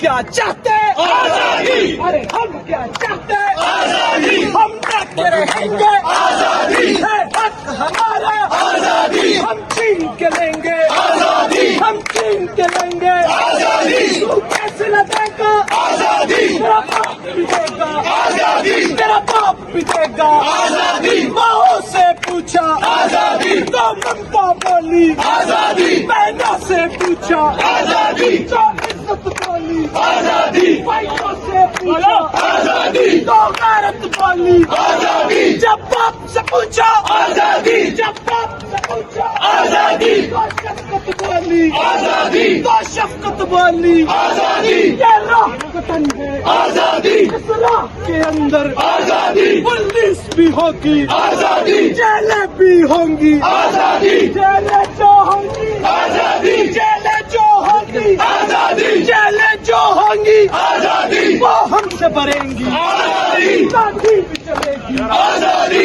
क्या चाहते? आजादी। अरे हम क्या चाहते? आजादी। हम डरते रहेंगे। आजादी है हक हमारा। आजादी हम छीन के लेंगे। आजादी हम छीन के लेंगे। आजादी तू कैसे न देगा? आजादी तेरा बाप भी देगा। आजादी तेरा बाप भी देगा। आजादी माओ से पूछा। आजादी तो ममता बोली। आजादी बहनों से पूछा। आजादी तो इज्जत बोली। आजादी भाइयों से पूछा। आजादी तो गैरत बोली। आजादी जब बाप से पूछा। आजादी जब बाप से पूछा। आजादी तो शफकत बोली। आजादी तो शफकत बोली। आजादी ये राह वतन है। आजादी इस राह के अंदर। आजादी पुलिस भी होगी। आजादी जेलें भी होंगी। आजादी जेलें जो होंगी। आजादी जेलें जो होंगी। आजादी जेलें जो होंगी। आजादी वो हमसे भरेंगी। आजादी लाठी भी चलेगी। आजादी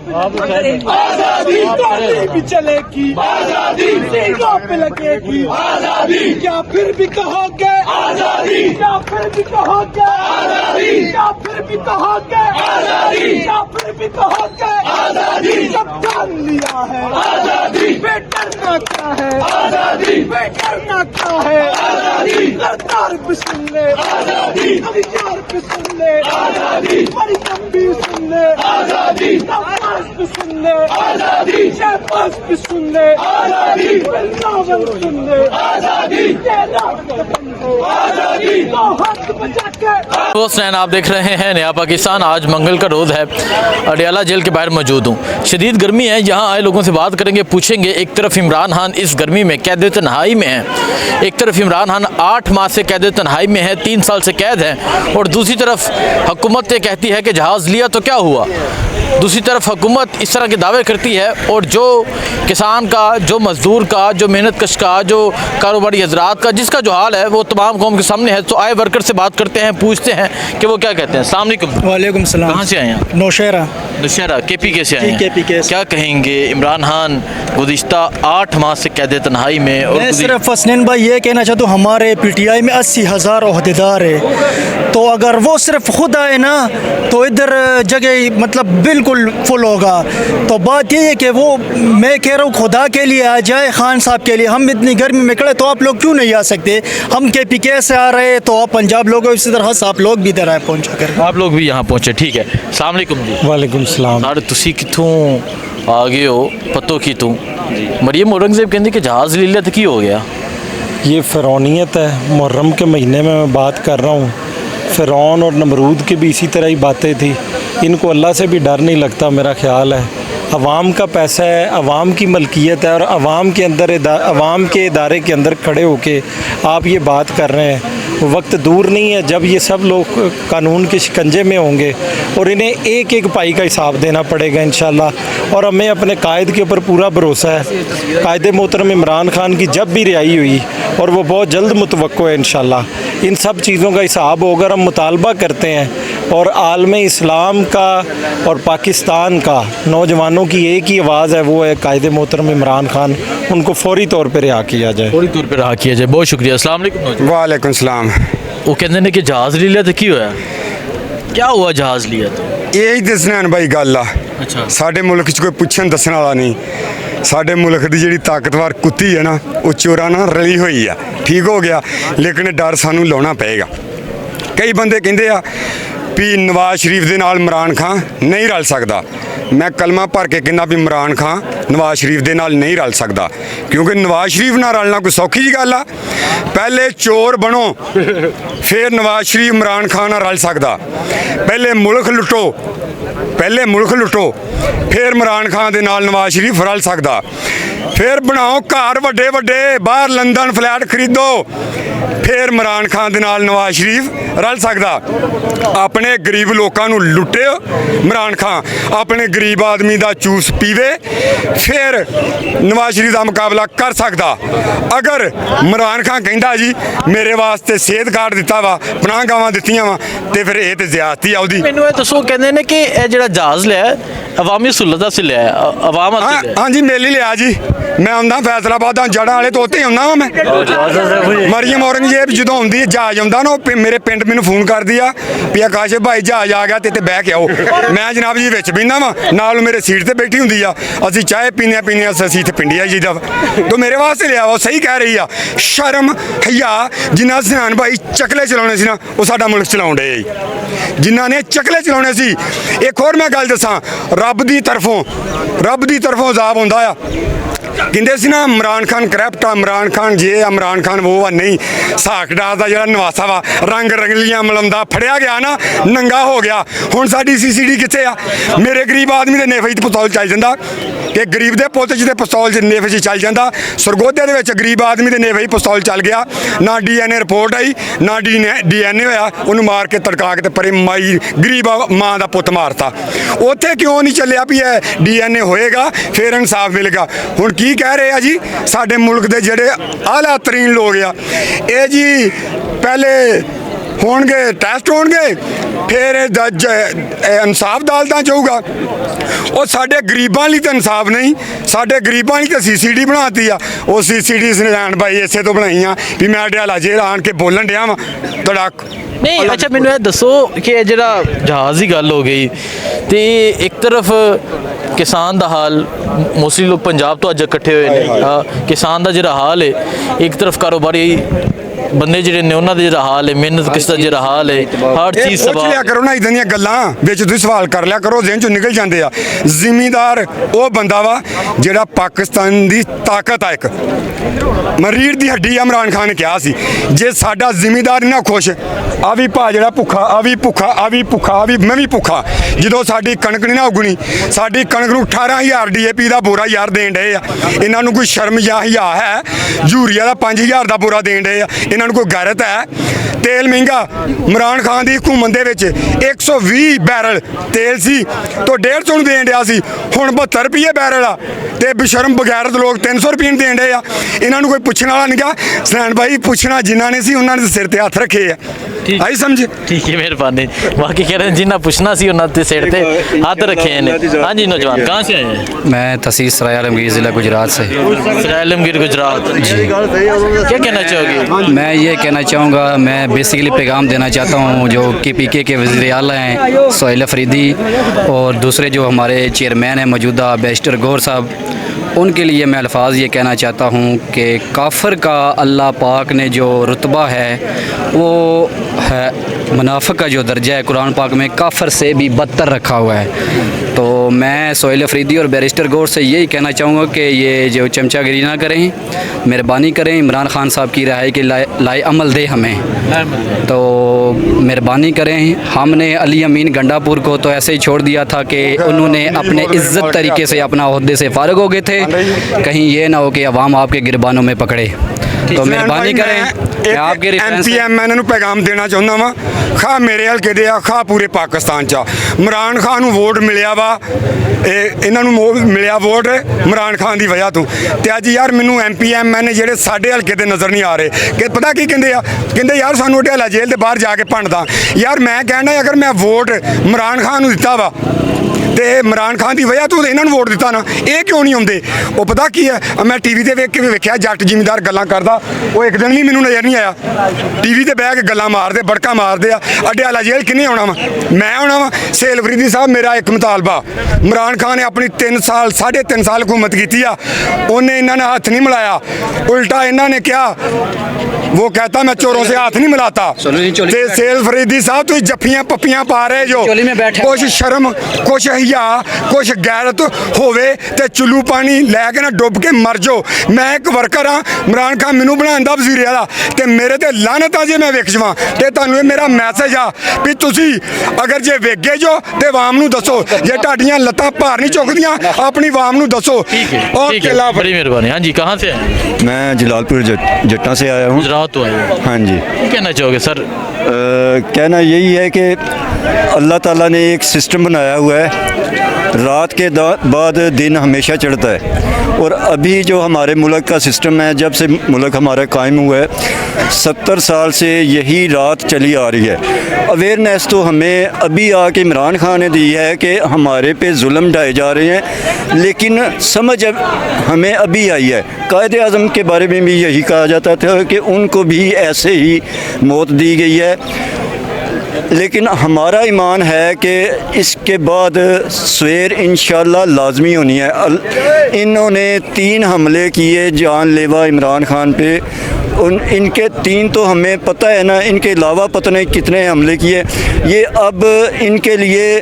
आजादी गोली भी चलेगी। आजादी सीनों पे लगेगी। आजादी क्या फिर भी कहोगे? आजादी क्या फिर भी कहोगे? आजादी क्या फिर भी कहोगे? आजादी क्या फिर भी कहोगे? आजादी जब जान लिया है। आजादी बेडरना क्या है? आजादी बेडरना क्या है? आजादी सरदार भी सुन ले। आजादी हथियार भी सुन ले। आजादी मरियम भी सुन ले। आजादी नवाज भी सुन ले। आजादी शहबाज भी सुन ले। आजादी बिलावल सुन ले। आजादी आजादी तो हाथ बचा के। दोस्त आप देख रहे हैं नया पाकिस्तान। आज मंगल का रोज़ है। अडियाला जेल के बाहर मौजूद हूँ। शदीद गर्मी है। यहाँ आए लोगों से बात करेंगे, पूछेंगे। एक तरफ इमरान खान इस गर्मी में कैद तन्हाई में है। एक तरफ इमरान खान 8 माह से कैद तन्हाई में है, 3 साल से कैद है। और दूसरी तरफ हुकूमत ये कहती है कि जहाज़ लिया तो क्या हुआ। दूसरी तरफ हुकूमत इस तरह के दावे करती है और जो किसान का, जो मज़दूर का, जो मेहनत कश का, जो कारोबारी हजरात का, जिसका जो हाल है वो तमाम कौम के सामने है। तो आए वर्कर से बात करते हैं, पूछते हैं कि वो क्या कहते हैं। अस्सलाम वालेकुम। वालेकुम सलाम। कहाँ से आए हैं? नौशहरा। नौशहरा KPK से आए हैं। KPK से। क्या कहेंगे? इमरान खान गुज़िश्ता 8 माह से कैद तन्हाई में। और मैं सिर्फ हसनैन भाई ये कहना चाहता हूँ, हमारे PTI में 80,000 ओहदेदार है। तो अगर वो सिर्फ खुद आए ना तो इधर जगह मतलब बिल्कुल फुल होगा। तो बात ये है कि वो, मैं कह रहा हूँ खुदा के लिए आ जाए, खान साहब के लिए। हम इतनी गर्मी में खड़े तो आप लोग क्यों नहीं आ सकते? हम KPK से आ रहे तो आप पंजाब लोग इसी तरह से आप लोग भी इधर आए पहुँचा कर। आप लोग भी यहाँ पहुँचे, ठीक है। अस्सलाम वालेकुम जी। वालेकुम सलाम। यार तुसी कितों आ गए हो? पतो की तू मरियम औरंगजेब कहती कि जहाज़ ले लिया तो की हो गया? ये फ़िरौनियत है। मुहर्रम के महीने में मैं बात कर रहा हूँ। फ़िरौन और नमरूद की भी इसी तरह ही बातें थी। इनको अल्लाह से भी डर नहीं लगता, मेरा ख्याल है। अवाम का पैसा है, अवाम की मलकियत है, और अवाम के अंदर अवाम के इदारे के अंदर खड़े होके आप ये बात कर रहे हैं। वक्त दूर नहीं है जब ये सब लोग कानून के शिकंजे में होंगे और इन्हें एक एक पाई का हिसाब देना पड़ेगा इंशाल्लाह। और हमें अपने कायद के ऊपर पूरा भरोसा है। कायद मोहतरम इमरान खान की जब भी रिहाई हुई, और वो बहुत जल्द मुतवक्को है इंशाल्लाह, इन सब चीज़ों का हिसाब होगा। हम मुतालबा करते हैं और आलम इस्लाम का और पाकिस्तान का नौजवानों की एक ही आवाज़ है, वो है कायद मोहतरम इमरान खान। उनको फौरी तौर पर रिहा किया जाए। फौरी तौर पर रिहा किया जाए। बहुत शुक्रिया। अस्सलाम वालेकुम। वालेकुम सलाम। वो कहते हैं कि जहाज़ ले लिया तो की होया? क्या हुआ जहाज़ लिया तो? यही दसना भाई गल आ। अच्छा। साडे मुल्क च कोई पुछन दसन वाला नहीं। साडे मुल्क की जिहड़ी ताकतवर कुत्ती है ना, वो चोरां नाल रली हुई है। ठीक हो गया, लेकिन डर सानू लाउणा पएगा। कई बंदे कहंदे आ भी नवाज शरीफ दे नाल इमरान खान नहीं रल सकदा। मैं कलमा भर के कहना भी इमरान खान नवाज शरीफ दे नाल नहीं रल सकदा, क्योंकि नवाज शरीफ नाल रलना कोई सौखी जी गल आ। पहले चोर बनो, फिर नवाज शरीफ इमरान खान नाल रल सकदा। पहले मुल्क लुटो, फिर इमरान खान दे नाल नवाज शरीफ रल सकदा। फिर बनाओ घर वड्डे वड्डे, बाहर लंदन फ्लैट खरीदो, फिर इमरान खान दे नाल नवाज शरीफ रल सकदा। अपने गरीब लोगों को लुटे इमरान खान, अपने गरीब आदमी का चूस पीवे, फिर नवाज शरीफ का मुकाबला कर सकता। अगर इमरान खान कहता जी मेरे वास्ते सेहत कार्ड दिता वा, 50 गावां दित्तियां वा, तो फिर ये तो ज्यादती आ। मैनू ये दसो, कहते हैं कि ਜਿਹੜਾ ਜਹਾਜ਼ ਲਿਆ ਅਵਾਮੀ ਸਹੂਲਤਾਂ ਸੇ ਲਿਆ ਆਵਾਮ ਵਾਸਤੇ ਲਿਆ हाँ जी मेले लिया जी मैं आंदा फैसलाबाद जड़ा वाले तो उत्ते आउंदा मैं मरियम औरंगजेब जो आउंदी जहाज आउंदा ना मेरे पिंड मैनू फोन कर दिया भी आकाश भाई जहाज आ गया ते बह के आओ मैं जनाब जी विच बहिंदा वा नाल मेरे सीट ते बैठी हुंदी आ असीं चाय पीने असीं इत्थे पिंडिया जी दा तो मेरे वास्ते लिया वो सही कह रही आ शर्म हया जिन्ना सियान भाई चकले चलाउणे सी ना वो साडा मुल्क चलाउण डे जिन्ना ने चकले चलाउणे सी एक होर मैं गल दसां रब दी तरफों अजाब हुंदा आ कहते सी ना इमरान खान करप्ट आ इमरान खान जे इमरान खान वो आ नहीं साख डास का जो नवासा वा रंग रंगलियां मलमदा फड़िया गया ना नंगा हो गया हुण साडी CCD कित्थे आ मेरे गरीब आदमी दे नेफे च पिस्तौल चल जांदा कि गरीब दे पुੱਤ च ते पिस्तौल च नेफे च चल जांदा सरगोधे दे विच गरीब आदमी दे नेफे च पिस्तौल चल गया ना DNA रिपोर्ट आई ना DNA होया उन्हें मार के तड़का के ते परे माई गरीब मां दा पुੱਤ मारता उत्थे क्यों नहीं चलिया भी DNA होएगा फिर इंसाफ मिलेगा हुण की कह रहे हैं जी साडे मुल्क दे जेड़े आला तरीन लोग आ ये जी पहले होणगे टैसट होणगे फिर इंसाफ अदालतां च होऊगा ਉਹ ਸਾਡੇ ਗਰੀਬਾਂ ਲਈ ਤਾਂ ਇਨਸਾਫ ਨਹੀਂ ਸਾਡੇ ਗਰੀਬਾਂ ਲਈ ਤਾਂ CCD ਬਣਾਤੀ ਆ ਉਹ CCD ਸਨੈਣ ਭਾਈ ਇਸੇ ਤੋਂ ਬਣਾਈਆਂ ਵੀ ਮੈਂ ਅਡਿਆਲਾ ਜੇਲ੍ਹ ਆਣ ਕੇ ਬੋਲਣ ਡਿਆ ਵਾਂ ਧੜਕ ਨਹੀਂ ਅੱਛਾ ਮੈਨੂੰ ਇਹ ਦੱਸੋ ਕਿ ਇਹ ਜਿਹੜਾ ਜਹਾਜ਼ ਦੀ ਗੱਲ ਹੋ ਗਈ ਤੇ ਇੱਕ ਤਰਫ ਕਿਸਾਨ ਦਾ ਹਾਲ ਮੋਸਟਲੀ ਲੋਕ ਪੰਜਾਬ ਤੋਂ ਅੱਜ ਇਕੱਠੇ ਹੋਏ ਨੇ ਕਿਸਾਨ ਦਾ ਜਿਹੜਾ ਹਾਲ ਹੈ ਇੱਕ ਤਰਫ ਕਾਰੋਬਾਰੀ ਬੰਦੇ ਜਿਹੜੇ ਨੇ ਉਹਨਾਂ ਦਾ ਜਿਹੜਾ ਹਾਲ ਹੈ ਮਿਹਨਤ ਕਿਸ ਦਾ ਜਿਹੜਾ ਹਾਲ ਹੈ ਹਰ ਚੀਜ਼ ਪੁੱਛ ਲਿਆ ਕਰੋ ਨਾ ਇਦਾਂ ਦੀਆਂ ਗੱਲਾਂ ਵਿੱਚ ਤੁਸੀਂ ਸਵਾਲ ਕਰ ਲਿਆ ਕਰੋ ਜ਼ਿਹਨ ਚੋਂ ਨਿਕਲ ਜਾਂਦੇ ਆ ਜ਼ਿਮੀਂਦਾਰ ਉਹ ਬੰਦਾ ਵਾ ਜਿਹੜਾ ਪਾਕਿਸਤਾਨ ਦੀ ਤਾਕਤ ਆ ਇੱਕ ਮਰੀਰ ਦੀ ਹੱਡੀ ਆ ਇਮਰਾਨ ਖਾਨ ਨੇ ਕਿਹਾ ਸੀ ਜੇ ਸਾਡਾ ਜ਼ਿਮੀਂਦਾਰ ਨਾ ਖੁਸ਼ ਆ ਵੀ ਭਾ ਜਿਹੜਾ ਭੁੱਖਾ ਆ ਵੀ ਭੁੱਖਾ ਮੈਂ ਵੀ ਭੁੱਖਾ ਜਦੋਂ ਸਾਡੀ ਕਣਕ ਨਹੀਂ ਨਾ ਉਗਣੀ ਸਾਡੀ ਕਣਕ ਨੂੰ 18000 DAP ਦਾ ਬੋਰਾ ਯਾਰ ਦੇਣ ਡਏ ਆ ਇਹਨਾਂ ਨੂੰ ਕੋਈ ਸ਼ਰਮ ਜਾਂ ਹਿਆ ਹੈ ਯੂਰੀਆ ਦਾ 5000 ਦਾ ਬੋਰਾ ਦੇਣ ਡਏ ਆ ਇਹਨਾਂ ਨੂੰ ਕੋਈ ਗੈਰਤ ਹੈ ਤੇਲ ਮਹਿੰਗਾ ਇਮਰਾਨ ਖਾਨ ਦੀ ਹਕੂਮਤ ਦੇ ਵਿੱਚ 120 ਬੈਰਲ ਤੇਲ ਸੀ ਤੋਂ 150 ਨੂੰ ਦੇਣ ਡਿਆ ਸੀ ਹੁਣ 72 ਰੁਪਏ ਬੈਰਲ ਆ ਤੇ ਬੇਸ਼ਰਮ ਬਗੈਰਤ ਲੋਕ 300 ਰੁਪਏ ਨੂੰ ਦੇਣ ਡਏ ਆ ਇਹਨਾਂ ਨੂੰ ਕੋਈ ਪੁੱਛਣ ਵਾਲਾ ਨਹੀਂ ਗਾ ਸਨੈਣ ਭਾਈ ਪੁੱਛਣਾ ਜਿਨ੍ਹਾਂ ਨੇ ਸੀ ਉਹਨਾਂ ਨੇ ਸਿਰ ਤੇ ਹੱਥ ਰੱਖੇ ਆ आई समझ ठीक है मेहरबानी बाकी कह रहे हैं जिन्ना पूछना सी उन्होंने सिर पे हाथ रखे हैं हाँ जी नौजवान कहाँ से आए हैं मैं तहसील सराय आलमगीर ज़िला गुजरात से सराय आलमगीर गुजरात जी क्या कहना चाहोगे मैं ये कहना चाहूँगा मैं बेसिकली पैगाम देना चाहता हूँ जो कि PK के वज़ीर आला हैं सोहेल अफरीदी और दूसरे जो हमारे चेयरमैन हैं मौजूदा बैरिस्टर गौर साहब उनके लिए मैं अल्फाज ये कहना चाहता हूँ कि काफिर का अल्लाह पाक ने जो रुतबा है वो है मुनाफिक का जो दर्जा है कुरान पाक में काफिर से भी बदतर रखा हुआ है तो मैं सोहेल अफरीदी और बैरिस्टर गौर से यही कहना चाहूँगा कि ये जो चमचागिरी ना करें मेहरबानी करें इमरान खान साहब की रिहाई के लाए अमल दे हमें तो मेहरबानी करें हमने अली अमीन गंडापुर को तो ऐसे ही छोड़ दिया था कि उन्होंने अपने इज्जत तरीके से अपना ओहदे से फारग हो गए थे कहीं ये ना हो कि अवाम आपके गिरबानों में पकड़े तो मेहरबानी करें मैं आपके MPMN ਨੂੰ ਪੈਗਾਮ ਦੇਣਾ ਚਾਹੁੰਦਾ ਵਾਂ ਖਾ ਮੇਰੇ ਹਲਕੇ ਦੇ ਆ ਖਾ ਪੂਰੇ ਪਾਕਿਸਤਾਨ 'ਚ ਇਮਰਾਨ ਖਾਨ ਨੂੰ ਵੋਟ ਮਿਲਿਆ ਵਾ ਇਹਨਾਂ ਨੂੰ ਮਿਲਿਆ ਵੋਟ ਇਮਰਾਨ ਖਾਨ ਦੀ ਵਜ੍ਹਾ ਤੋਂ ਤੇ ਅੱਜ ਯਾਰ ਮੈਨੂੰ MPMN ਜਿਹੜੇ ਸਾਡੇ ਹਲਕੇ ਦੇ ਨਜ਼ਰ ਨਹੀਂ ਆ ਰਹੇ ਕਿ ਪਤਾ ਕੀ ਕਹਿੰਦੇ ਆ ਕਹਿੰਦੇ ਯਾਰ ਸਾਨੂੰ ਅਡਿਆਲਾ ਜੇਲ੍ਹ ਦੇ ਬਾਹਰ ਜਾ ਕੇ ਭੰਡਦਾ ਯਾਰ ਮੈਂ ਕਹਿਣਾ ਅਗਰ ਮੈਂ ਵੋਟ ਇਮਰਾਨ ਖਾਨ ਨੂੰ ਦਿੱਤਾ ਵਾ ਤੇ ਇਮਰਾਨ ਖਾਨ ਦੀ ਵਜ੍ਹਾ ਤੋਂ ਇਹਨਾਂ ਨੂੰ ਵੋਟ ਦਿੱਤਾ ਨਾ ਇਹ ਕਿਉਂ ਨਹੀਂ ਆਉਂਦੇ ਉਹ ਪਤਾ ਕੀ ਹੈ ਮੈਂ TV ਤੇ ਵੇਖ ਕੇ ਵੀ ਵੇਖਿਆ ਜੱਟ ਜ਼ਿਮੀਂਦਾਰ ਗੱਲਾਂ ਕਰਦਾ ਉਹ ਇੱਕ ਦਿਨ ਵੀ ਮੈਨੂੰ ਨਜ਼ਰ ਨਹੀਂ ਆਇਆ TV ਤੇ ਬਹਿ ਕੇ ਗੱਲਾਂ ਮਾਰਦੇ ਬੜਕਾ ਮਾਰਦੇ ਆ ਅਡਿਆਲਾ ਜੇਲ੍ਹ ਕਿੰਨੇ ਆਉਣਾ ਵਾ ਮੈਂ ਆਉਣਾ ਵਾ ਸੇਲ ਫਰੀਦੀ ਸਾਹਿਬ ਮੇਰਾ ਇੱਕ ਮੁਤਾਲਬਾ ਇਮਰਾਨ ਖਾਨ ਨੇ ਆਪਣੀ 3 ਸਾਲ 3.5 ਸਾਲ ਹਕੂਮਤ ਕੀਤੀ ਆ ਉਹਨੇ ਇਹਨਾਂ ਨਾਲ ਹੱਥ ਨਹੀਂ ਮਿਲਾਇਆ ਉਲਟਾ ਇਹਨਾਂ ਨੇ ਕਿਹਾ वो कहता मैं चोरों से हाथ नहीं मिलाता ते सेल फरीदी साहब तुम जफ्फियां पप्पियां पा रहे जो कुछ शर्म कुछ हिया कुछ गैरत होवे ते चुल्लू पानी लैके ना डुब के मर जाओ मैं एक वर्कर हाँ इमरान खान मैनू बनांदा वज़ीर आला ते मेरे ते लानत आ जे मैं विक जावां ते तुहानू मेरा मैसेज आ भी तुसी अगर जे विक गए जो ते आवाम नू दसो जे तुहाडियां लत्तां भार नहीं चुकदियां अपनी आवाम नू दसो बड़ी मेहरबानी हाँ जी कहाँ से आए मैं जलालपुर जट्टा से आया हूँ तो आए हाँ जी कहना चाहोगे सर कहना यही है कि अल्लाह ताला ने एक सिस्टम बनाया हुआ है रात के बाद दिन हमेशा चढ़ता है और अभी जो हमारे मुल्क का सिस्टम है जब से मुल्क हमारा कायम हुआ है 70 साल से यही रात चली आ रही है। अवेयरनेस तो हमें अभी आके इमरान खान ने दी है कि हमारे पे जुल्म ढाए जा रहे हैं, लेकिन समझ अब हमें अभी आई है। कायदे आज़म के बारे में भी यही कहा जाता था कि उनको भी ऐसे ही मौत दी गई है, लेकिन हमारा ईमान है कि इसके बाद सवेर इंशाल्लाह लाजमी होनी है। इन्होंने 3 हमले किए जानलेवा इमरान खान पे, इनके 3 तो हमें पता है ना, इनके अलावा पता नहीं कितने हमले किए। ये अब इनके लिए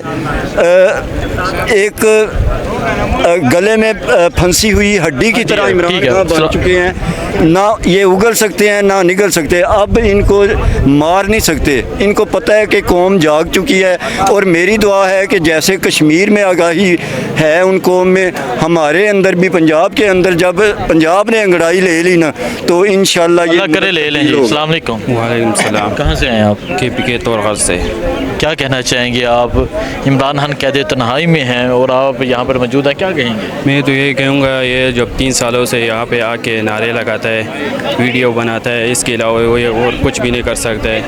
एक गले में फंसी हुई हड्डी की तरह इमरान खान बन चुके हैं। ना ये उगल सकते हैं ना निगल सकते। अब इनको मार नहीं सकते। इनको पता है कि कौम जाग चुकी है, और मेरी दुआ है कि जैसे कश्मीर में आगाही है उन कौम में, हमारे अंदर भी पंजाब के अंदर जब पंजाब ने अंगड़ाई ले ली ना, तो इंशाल्लाह ये करे ले लें जी। अस्सलाम वालेकुम। वालेकुम सलाम। कहाँ से आए आप? KPK तोरगत से। क्या कहना चाहेंगे आप? इमरान खान कैद तन्हाई में हैं और आप यहाँ पर मौजूद हैं, क्या कहेंगे? मैं तो ये कहूँगा, ये जब 3 सालों से यहाँ पे आके नारे लगाता है, वीडियो बनाता है, इसके अलावा वो ये और कुछ भी नहीं कर सकता है।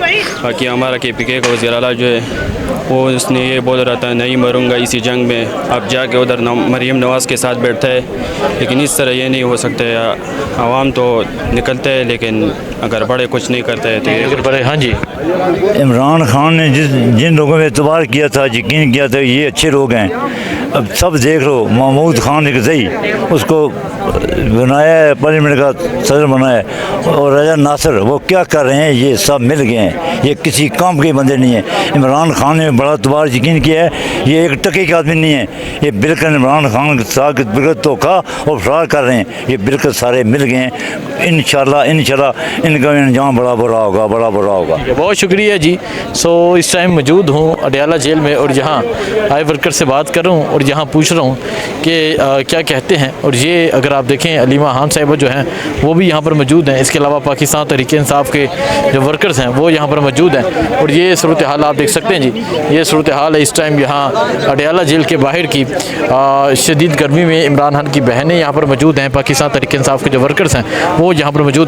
बाकी हमारा KPK का वज़ीर आला जो है वो उसने ये बोल रहा था नहीं मरूंगा इसी जंग में, अब जाके उधर मरीम नवाज़ के साथ बैठता है। लेकिन इस तरह ये नहीं हो सकता है। आवाम तो निकलते हैं, लेकिन अगर बड़े कुछ नहीं करते हैं तो ये अगर बड़े, हाँ जी, इमरान खान ने जिन लोगों पे एतबार किया था, यकीन किया था ये अच्छे लोग हैं, अब सब देख लो। महमूद खान ने सही उसको बनाया है, पार्लियामेंट का सदर बनाया है, और राजा नासिर वो क्या कर रहे हैं, ये सब मिल गए हैं। ये किसी काम के बंदे नहीं हैं। इमरान खान ने बड़ा एतबार यकीन किया है, ये एक टके का आदमी नहीं है। ये बिल्कुल इमरान खान के साथ बिल्कुल धोखा और फरार कर रहे हैं। ये बिल्कुल सारे मिल गए हैं। इंशाल्लाह इनका अंजाम बड़ा बुरा होगा, बड़ा बुरा होगा। बहुत शुक्रिया जी। सो इस टाइम मौजूद हूँ अडयाला जेल में, और यहाँ आए वर्कर से बात कर रहा हूँ और यहाँ पूछ रहा हूँ कि क्या कहते हैं। और ये अगर आप देखें, अलीमा खान साहिबा जो हैं वो भी यहाँ पर मौजूद हैं। इसके अलावा पाकिस्तान तहरीक इंसाफ के जो वर्कर्स हैं वो यहाँ पर मौजूद हैं। और ये सूरत हाल आप देख सकते हैं जी, ये सूरत हाल है इस टाइम यहाँ अडयाला जेल के बाहर की। शदीद गर्मी में इमरान खान की बहनें यहाँ पर मौजूद हैं। पाकिस्तान तहरीक इंसाफ के जो वर्कर्स हैं वो यहाँ पर मौजूद